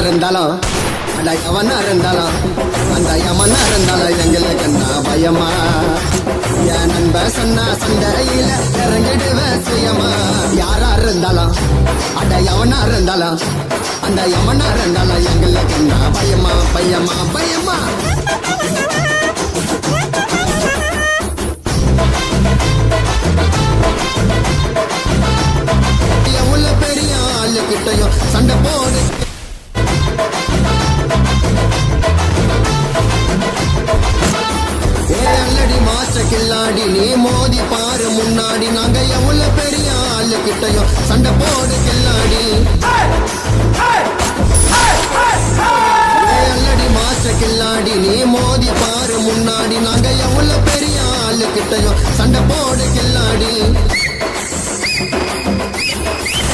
இருந்தாலும் அட எவனா இருந்தாலும் அந்த யமனா இருந்தாலும் எங்களுக்கு என்ன பயமா என் நண்ப சொன்னா சண்டையில இறங்கிடுவேன் சுயமா யாரா இருந்தாலும் அட எவனா இருந்தாலும் அந்த யமனா இருந்தாலும் எங்களுக்கு என்ன பயமா பயமா பயமா எவ்வளவு பெரிய ஆளு கிட்டையும் சண்டை போடு கில்லாடி நீ மோதி பாரு முன்னாடி நாங்க எவ்வளவு பெரிய ஆளு கிட்டையும் சண்டை போடு கில்லாடி அல்லடி மாஸ்டர் கில்லாடி நீ மோதி பாரு முன்னாடி நாங்க எவ்வளவு பெரிய ஆளு கிட்டையும் சண்டை போடு கில்லாடி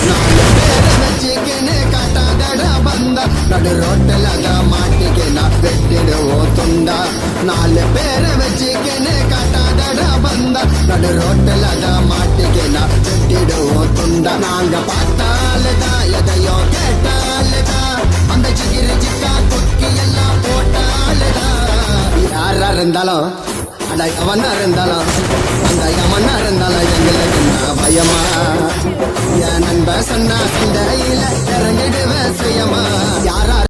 நாலு பேரை வச்சுக்கின்னு காட்டாதடா பந்தா நடு ரோட்டில் தான் மாட்டிக்கினா வெட்டிடுவோம் துண்டா நாலு பேரை வச்சுக்கின்னு காட்டாதடா பந்தா நடு ரோட்டில் தான் மாட்டிக்கினா வெட்டிடுவோம் துண்டா நாங்க பார்த்தாலுதான் எதையோ கேட்டாலுதான் அந்த சிகிரி சிக்கா கொக்கி எல்லாம் போட்டாலுதான் யாரா இருந்தாலும் அட எவனா இருந்தாலும் அந்த யமனா இருந்தாலும் எங்களுக்கு என்ன பயமா என் நண்ப சொன்னா சண்டை